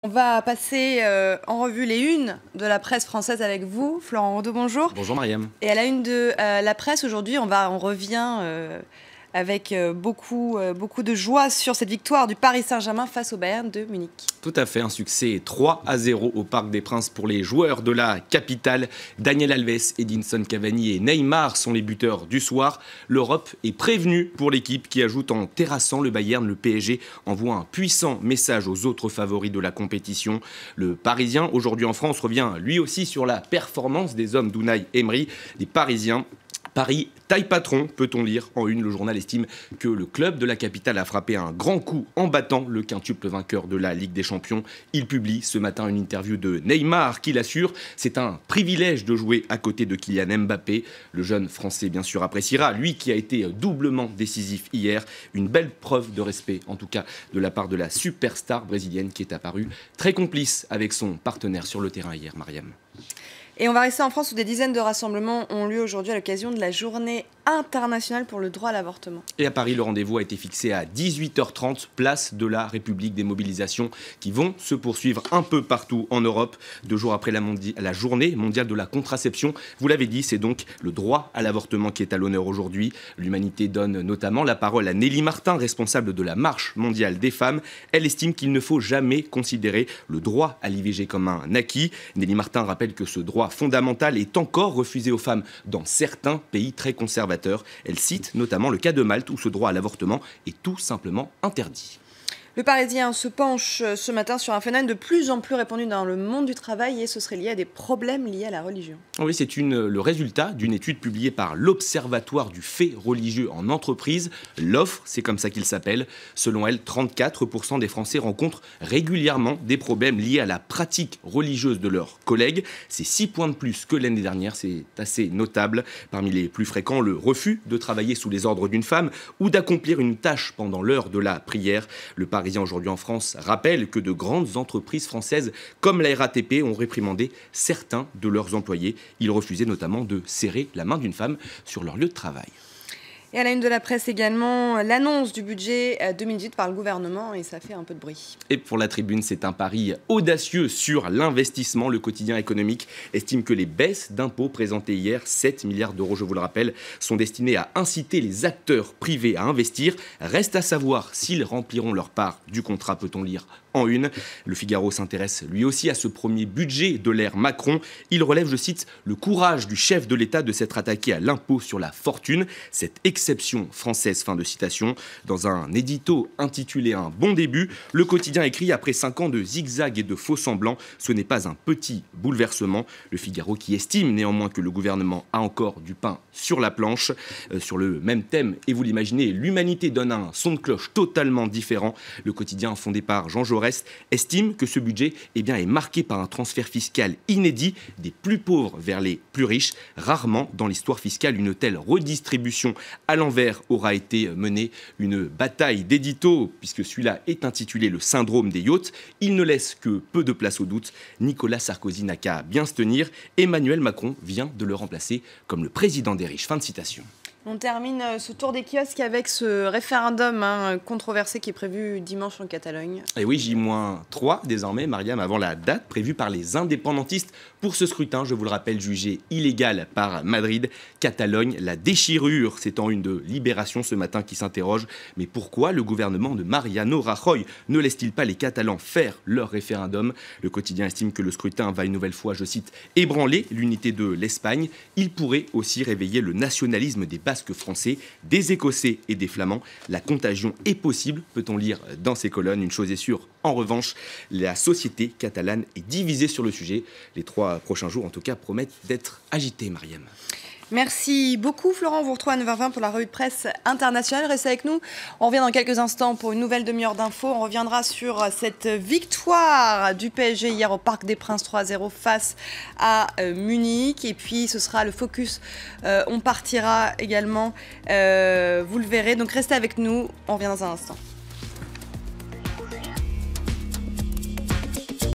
On va passer en revue les unes de la presse française avec vous. Florent Raudot, bonjour. Bonjour Mariam. Et à la une de la presse aujourd'hui, on revient avec beaucoup de joie sur cette victoire du Paris Saint-Germain face au Bayern de Munich. Tout à fait, un succès 3-0 au Parc des Princes pour les joueurs de la capitale. Daniel Alves, Edinson Cavani et Neymar sont les buteurs du soir. L'Europe est prévenue pour l'équipe qui ajoute en terrassant le Bayern. Le PSG envoie un puissant message aux autres favoris de la compétition. Le Parisien, aujourd'hui en France, revient lui aussi sur la performance des hommes d'Unai Emery. Les Parisiens, Paris taille patron, peut-on lire en une. Le journal estime que le club de la capitale a frappé un grand coup en battant le quintuple vainqueur de la Ligue des Champions. Il publie ce matin une interview de Neymar qui l'assure. C'est un privilège de jouer à côté de Kylian Mbappé. Le jeune Français, bien sûr, appréciera. Lui qui a été doublement décisif hier. Une belle preuve de respect, en tout cas, de la part de la superstar brésilienne qui est apparue très complice avec son partenaire sur le terrain hier, Mariam. Et on va rester en France où des dizaines de rassemblements ont lieu aujourd'hui à l'occasion de la journée internationale pour le droit à l'avortement. Et à Paris, le rendez-vous a été fixé à 18h30, place de la République. Des mobilisations qui vont se poursuivre un peu partout en Europe, 2 jours après la journée mondiale de la contraception. Vous l'avez dit, c'est donc le droit à l'avortement qui est à l'honneur aujourd'hui. L'Humanité donne notamment la parole à Nelly Martin, responsable de la Marche mondiale des femmes. Elle estime qu'il ne faut jamais considérer le droit à l'IVG comme un acquis. Nelly Martin rappelle que ce droit fondamental est encore refusé aux femmes dans certains pays très conservateurs. Elle cite notamment le cas de Malte où ce droit à l'avortement est tout simplement interdit. Le Parisien se penche ce matin sur un phénomène de plus en plus répandu dans le monde du travail et ce serait lié à des problèmes liés à la religion. Oui, c'est le résultat d'une étude publiée par l'Observatoire du fait religieux en entreprise. L'OFRE, c'est comme ça qu'il s'appelle. Selon elle, 34% des Français rencontrent régulièrement des problèmes liés à la pratique religieuse de leurs collègues. C'est 6 points de plus que l'année dernière, c'est assez notable. Parmi les plus fréquents, le refus de travailler sous les ordres d'une femme ou d'accomplir une tâche pendant l'heure de la prière. Le Parisien aujourd'hui en France rappelle que de grandes entreprises françaises comme la RATP ont réprimandé certains de leurs employés. Ils refusaient notamment de serrer la main d'une femme sur leur lieu de travail. Et à la une de la presse également, l'annonce du budget 2018 par le gouvernement et ça fait un peu de bruit. Et pour la Tribune, c'est un pari audacieux sur l'investissement. Le quotidien économique estime que les baisses d'impôts présentées hier, 7 milliards d'euros, je vous le rappelle, sont destinées à inciter les acteurs privés à investir. Reste à savoir s'ils rempliront leur part du contrat, peut-on lire en une. Le Figaro s'intéresse lui aussi à ce premier budget de l'ère Macron. Il relève, je cite, le courage du chef de l'État de s'être attaqué à l'impôt sur la fortune. Cette exception française, fin de citation. Dans un édito intitulé Un bon début, le quotidien écrit après 5 ans de zigzag et de faux semblants, ce n'est pas un petit bouleversement. Le Figaro qui estime néanmoins que le gouvernement a encore du pain sur la planche. Sur le même thème, et vous l'imaginez, l'Humanité donne un son de cloche totalement différent. Le quotidien fondé par Jean Jaurès estime que ce budget est marqué par un transfert fiscal inédit des plus pauvres vers les plus riches. Rarement dans l'histoire fiscale une telle redistribution à l'envers aura été menée. Une bataille d'édito, puisque celui-là est intitulé Le syndrome des yachts. Il ne laisse que peu de place au doute. Nicolas Sarkozy n'a qu'à bien se tenir. Emmanuel Macron vient de le remplacer comme le président des riches. Fin de citation. On termine ce tour des kiosques avec ce référendum controversé qui est prévu dimanche en Catalogne. Et oui, J-3 désormais, Mariam, avant la date prévue par les indépendantistes pour ce scrutin, je vous le rappelle, jugé illégal par Madrid. Catalogne, la déchirure, c'est en une de Libération ce matin qui s'interroge. Mais pourquoi le gouvernement de Mariano Rajoy ne laisse-t-il pas les Catalans faire leur référendum? Le quotidien estime que le scrutin va une nouvelle fois, je cite, ébranler l'unité de l'Espagne. Il pourrait aussi réveiller le nationalisme des Basques français, des Écossais et des Flamands. La contagion est possible, peut-on lire dans ces colonnes. Une chose est sûre, en revanche, la société catalane est divisée sur le sujet. Les 3 prochains jours, en tout cas, promettent d'être agités, Mariam. Merci beaucoup Florent, on vous retrouve à 9h20 pour la revue de presse internationale. Restez avec nous, on revient dans quelques instants pour une nouvelle demi-heure d'infos. On reviendra sur cette victoire du PSG hier au Parc des Princes 3-0 face à Munich. Et puis ce sera le focus, on partira également, vous le verrez. Donc restez avec nous, on revient dans un instant.